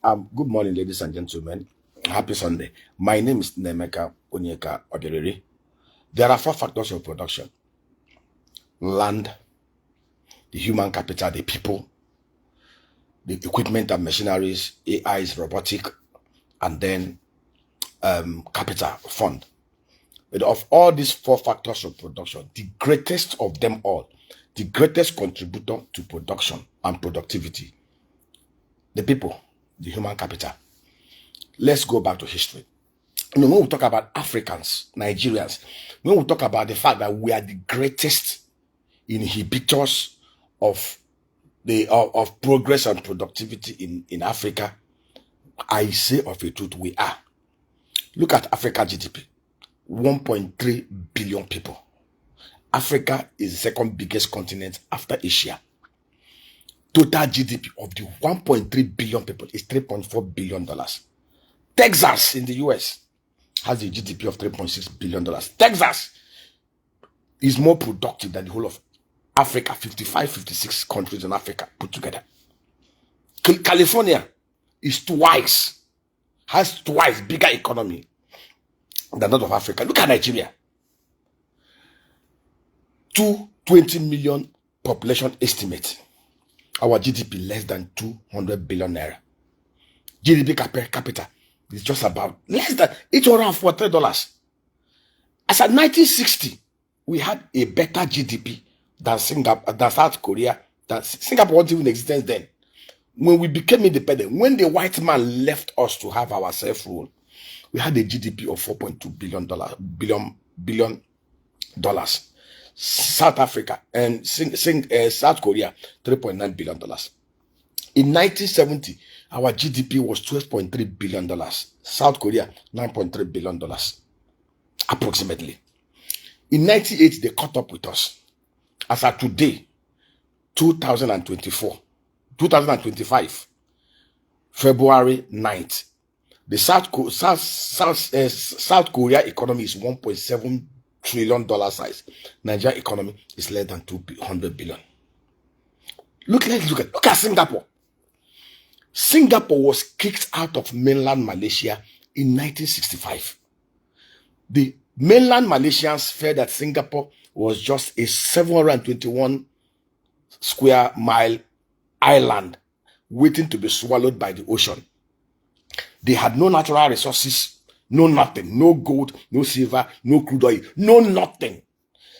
Good morning, ladies and gentlemen. Happy Sunday. My name is Nemeka Onyeka Oderere. There are four factors of production: land, the human capital, the people, the equipment and machineries, AIs, robotic, and then capital fund. But of all these four factors of production, the greatest of them all, the greatest contributor to production and productivity, the people, the human capital. Let's go back to history. When we talk about Africans, Nigerians, when we talk about the fact that we are the greatest inhibitors of of progress and productivity in Africa, I say of a truth, we are. Look at Africa GDP, 1.3 billion people. Africa is the second biggest continent after Asia. Total GDP of the 1.3 billion people is $3.4 billion. Texas in the US has a GDP of $3.6 billion. Texas is more productive than the whole of Africa, 55, 56 countries in Africa put together. California is has twice bigger economy than that of Africa. Look at Nigeria. 220 million population estimate. Our GDP less than 200 billion naira. GDP per capita is just about less than $843. As at 1960, we had a better GDP than Singapore, than South Korea. That Singapore wasn't even in existence then. When we became independent, when the white man left us to have our self-rule, we had a GDP of $4.2 billion dollars. South Africa and South Korea, $3.9 billion. In 1970, our GDP was $12.3 billion. South Korea, $9.3 billion, approximately. In 1980, they caught up with us. As of today, 2025, February 9th, the South Korea economy is $1.7 trillion size. Nigeria economy is less than 200 billion. Look at Singapore. Singapore was kicked out of mainland Malaysia in 1965. The mainland Malaysians felt that Singapore was just a 721 square mile island waiting to be swallowed by the ocean. They had no natural resources, no nothing, no gold, no silver, no crude oil, no nothing.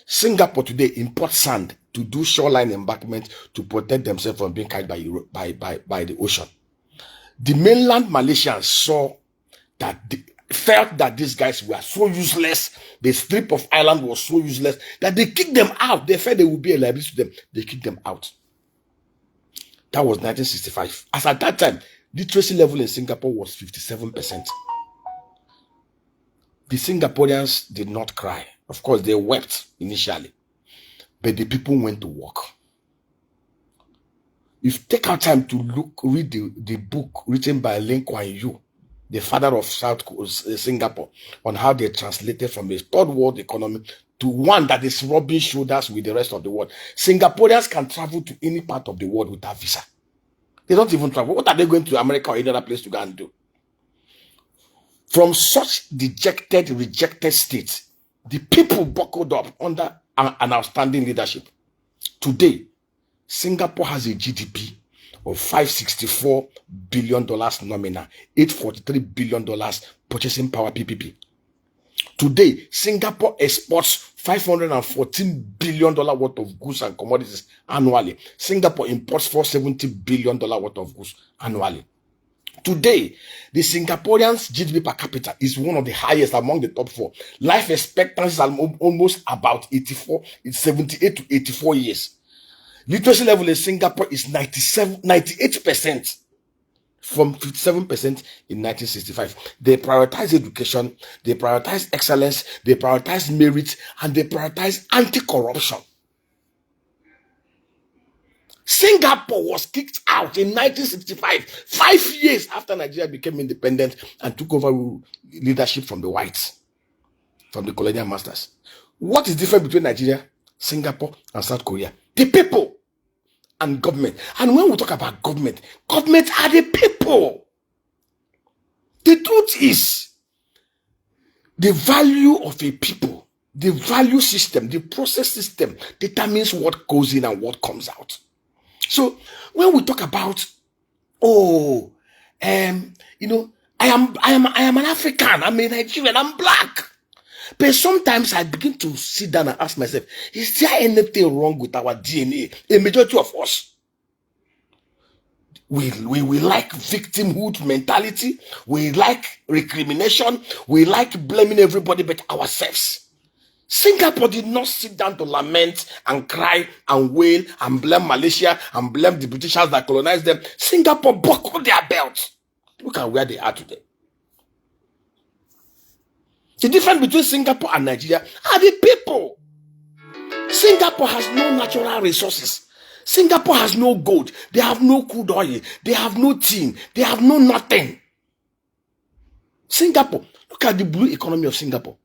Singapore today imports sand to do shoreline embankment to protect themselves from being carried by the ocean. The mainland Malaysians felt that these guys were so useless. The strip of island was so useless that they kicked them out. They felt they would be a liability to them. They kicked them out. That was 1965. As at that time, literacy level in Singapore was 57%. The Singaporeans did not cry. Of course, they wept initially, but the people went to work. If you take our time to read the book written by Lee Kuan Yew, the father of Singapore, on how they translated from a third world economy to one that is rubbing shoulders with the rest of the world. Singaporeans can travel to any part of the world without visa. They don't even travel. What are they going to America or any other place to go and do? From such rejected state, the people buckled up under an outstanding leadership. Today, Singapore has a GDP of $564 billion nominal, $843 billion purchasing power PPP. Today, Singapore exports $514 billion worth of goods and commodities annually. Singapore imports $470 billion worth of goods annually. Today, the Singaporeans' GDP per capita is one of the highest among the top four. Life expectancy is almost about 78 to 84 years. Literacy level in Singapore is 98% from 57% in 1965. They prioritize education, they prioritize excellence, they prioritize merit, and they prioritize anti-corruption. Singapore was kicked out in 1965, 5 years after Nigeria became independent and took over leadership from the whites, from the colonial masters. What is different between Nigeria, Singapore, and South Korea? The people and government. And when we talk about government are the people. The truth is, the value of a people, the value system, the process system determines what goes in and what comes out. So when we talk about, oh, you know, I am an African, I'm a Nigerian, I'm black. But sometimes I begin to sit down and ask myself, is there anything wrong with our DNA? A majority of us, we like victimhood mentality, we like recrimination, we like blaming everybody but ourselves. Singapore did not sit down to lament and cry and wail and blame Malaysia and blame the Britishers that colonized them. Singapore buckled their belts. Look at where they are today. The difference between Singapore and Nigeria are the people. Singapore has no natural resources. Singapore has no gold. They have no crude oil. They have no tin. They have no nothing. Singapore, look at the blue economy of Singapore.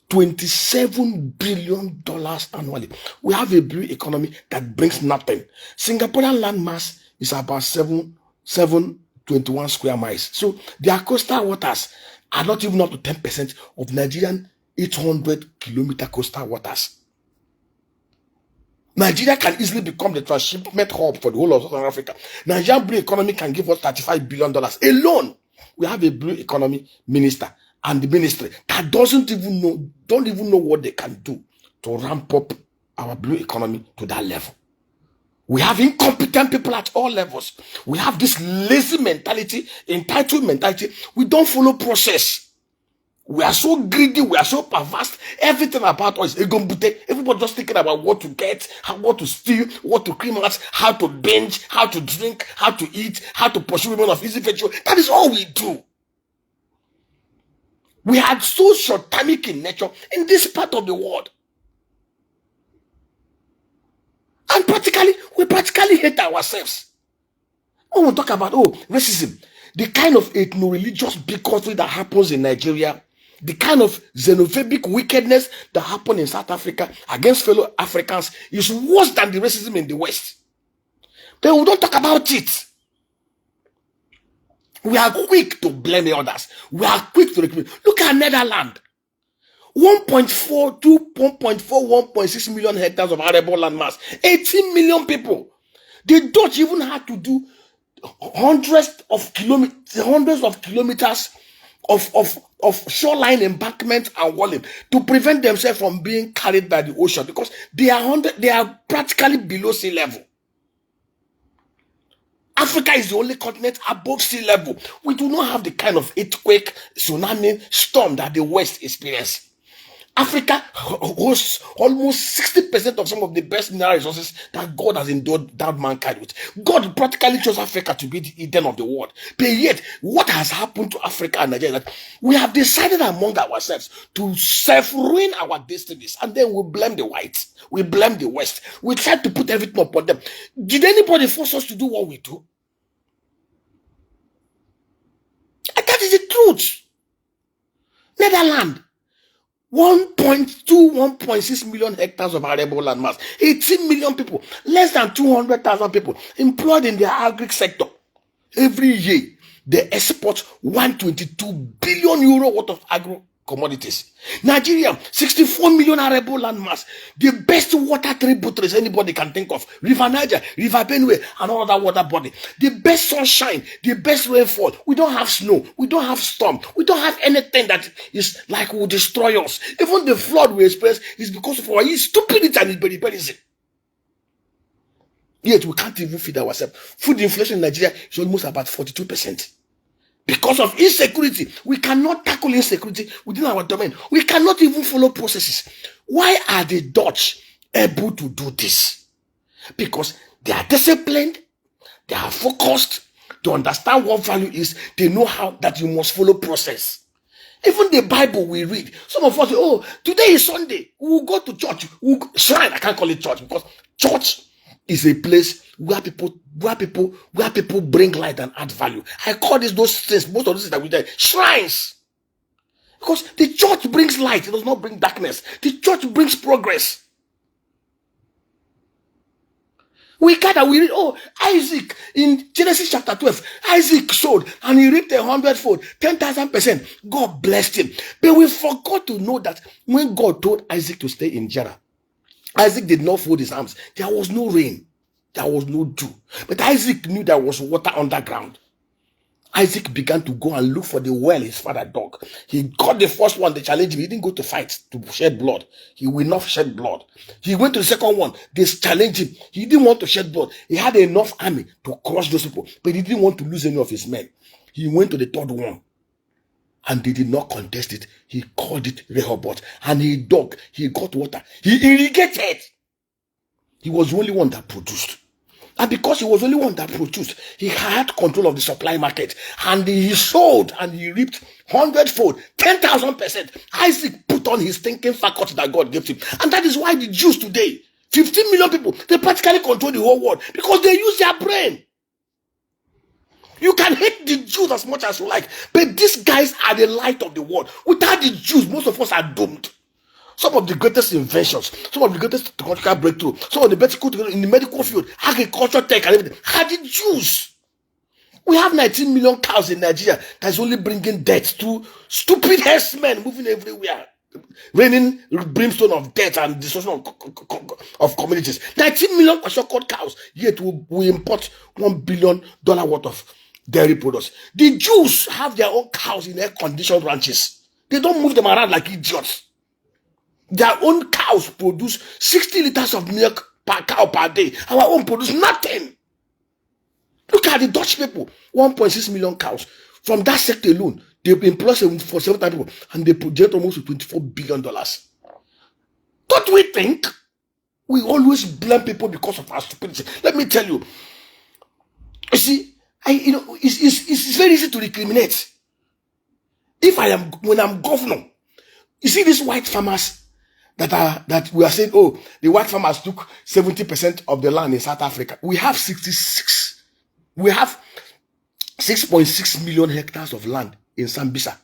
$27 billion annually. We have a blue economy that brings nothing. Singaporean landmass is about 721 square miles. So their coastal waters are not even up to 10% of Nigerian 800-kilometer coastal waters. Nigeria can easily become the transshipment hub for the whole of Southern Africa. Nigerian blue economy can give us $35 billion alone. We have a blue economy minister and the ministry that don't even know what they can do to ramp up our blue economy to that level. We have incompetent people at all levels. We have this lazy mentality, entitled mentality. We don't follow process. We are so greedy. We are so perverse. Everything about us is egombute. Everybody just thinking about what to get, what to steal, what to clean out, how to binge, how to drink, how to eat, how to pursue women of easy virtue. That is all we do. We are so short-termic in nature in this part of the world. And we practically hate ourselves. When we talk about, racism, the kind of ethno-religious bigotry that happens in Nigeria, the kind of xenophobic wickedness that happens in South Africa against fellow Africans is worse than the racism in the West. But we don't talk about it. We are quick to blame the others. We are quick to recriminate. Look at Netherlands. 1.4, 1.6 million hectares of arable land mass. 18 million people. The Dutch even had to do hundreds of kilometers of shoreline embankment and walling to prevent themselves from being carried by the ocean, because they are practically below sea level. Africa is the only continent above sea level. We do not have the kind of earthquake, tsunami, storm that the West experiences. Africa hosts almost 60% of some of the best mineral resources that God has endowed mankind with. God practically chose Africa to be the Eden of the world. But yet, what has happened to Africa and Nigeria is that we have decided among ourselves to self-ruin our destinies, and then we blame the whites. We blame the West. We try to put everything upon them. Did anybody force us to do what we do? And that is the truth. Netherlands. 1.2, 1.6 million hectares of arable land mass. 18 million people. Less than 200,000 people employed in the agri sector. Every year, they export 122 billion euro worth of agro commodities. Nigeria, 64 million arable land mass. The best water tributaries anybody can think of. River Niger, River Benue, and all other water body. The best sunshine, the best rainfall. We don't have snow. We don't have storm. We don't have anything that is like will destroy us. Even the flood we experience is because of our stupidity and imperialism. Yet we can't even feed ourselves. Food inflation in Nigeria is almost about 42%. Because of insecurity, we cannot tackle insecurity within our domain. We cannot even follow processes. Why are the Dutch able to do this? Because they are disciplined, they are focused, to understand what value is. They know how that you must follow process. Even the Bible we read, some of us say, today is Sunday, we'll go to church. Shrine, I can't call it church, because church is a place where people bring light and add value. I call those things, most of these that we do, shrines. Because the church brings light, it does not bring darkness. The church brings progress. We gather, we read, oh, Isaac, in Genesis chapter 12, Isaac sowed and he reaped 100-fold, 10,000%. God blessed him. But we forgot to know that when God told Isaac to stay in Gerar, Isaac did not fold his arms. There was no rain. There was no dew. But Isaac knew there was water underground. Isaac began to go and look for the well his father dug. He got the first one, they challenged him. He didn't go to fight, to shed blood. He will not shed blood. He went to the second one. They challenged him. He didn't want to shed blood. He had enough army to crush those people, but he didn't want to lose any of his men. He went to the third one, and they did not contest it. He called it Rehoboth, and he dug. He got water. He irrigated. He was the only one that produced. And because he was the only one that produced, he had control of the supply market. And he sold and he reaped 100-fold, 10,000%. Isaac put on his thinking faculty that God gave him. And that is why the Jews today, 15 million people, they practically control the whole world because they use their brain. You can hate the Jews as much as you like, but these guys are the light of the world. Without the Jews, most of us are doomed. Some of the greatest inventions, some of the greatest technological breakthrough, some of the best in the medical field, agriculture, tech, and everything are the Jews. We have 19 million cows in Nigeria that's only bringing death to stupid herdsmen moving everywhere, raining brimstone of death and destruction of communities. 19 million so-called cows, yet we import $1 billion worth of dairy products. The Jews have their own cows in air-conditioned ranches. They don't move them around like idiots. Their own cows produce 60 liters of milk per cow per day. Our own produce nothing. Look at the Dutch people, 1.6 million cows. From that sector alone, they employ 7,000 people and they generate almost $24 billion. Don't we think we always blame people because of our stupidity? Let me tell you. You see, it's very easy to recriminate. When I'm governor, you see these white farmers that we are saying, oh, the white farmers took 70% of the land in South Africa. We have 66. We have 6.6 million hectares of land in Sambisa.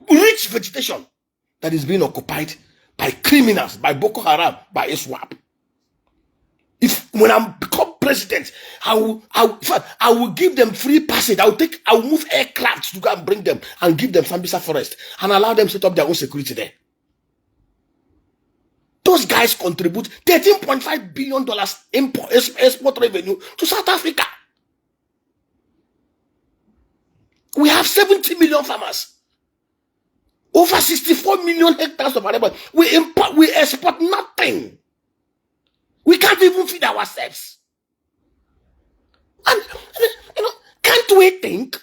Rich vegetation that is being occupied by criminals, by Boko Haram, by ISWAP. When I become president, I will give them free passage. I will move aircraft to go and bring them and give them Sambisa forest and allow them to set up their own security there. Those guys contribute $13.5 billion export revenue to South Africa. We have 70 million farmers. Over 64 million hectares of land. We export nothing. We can't even feed ourselves. And can't we think?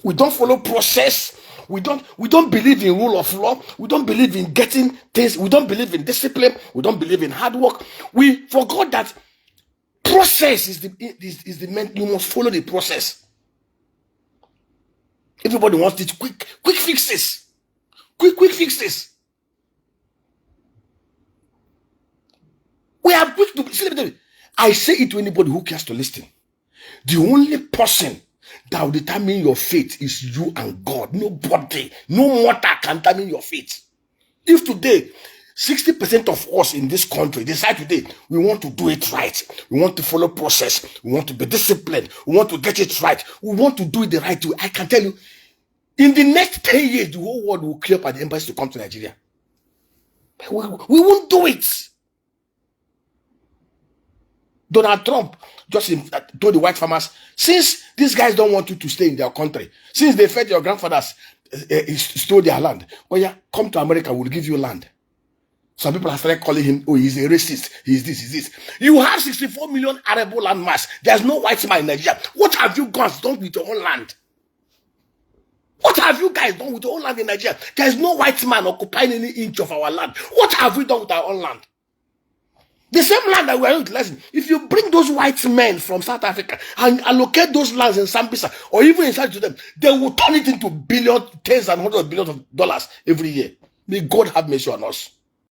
We don't follow process. We don't believe in rule of law. We don't believe in getting things. We don't believe in discipline. We don't believe in hard work. We forgot that process is the main. You must follow the process. Everybody wants it quick fixes. Quick fixes. We are quick to see. I say it to anybody who cares to listen. The only person that will determine your fate is you and God. Nobody, no mortal can determine your fate. If today 60% of us in this country decide today we want to do it right, we want to follow process, we want to be disciplined, we want to get it right, we want to do it the right way, I can tell you, in the next 10 years, the whole world will clear up at the embassy to come to Nigeria. We won't do it. Donald Trump just told the white farmers, since these guys don't want you to stay in their country, since they fed your grandfathers, stole their land, oh yeah, come to America, we'll give you land. Some people have started calling him, oh, he's a racist, he's this. You have 64 million arable land mass. There's no white man in Nigeria. What have you guys done with your own land? What have you guys done with your own land in Nigeria? There's no white man occupying any inch of our land. What have we done with our own land? The same land that we are utilizing. If you bring those white men from South Africa and allocate those lands in Sambisa or even inside to them, they will turn it into billions, tens and hundreds of billions of dollars every year. May God have mercy on us.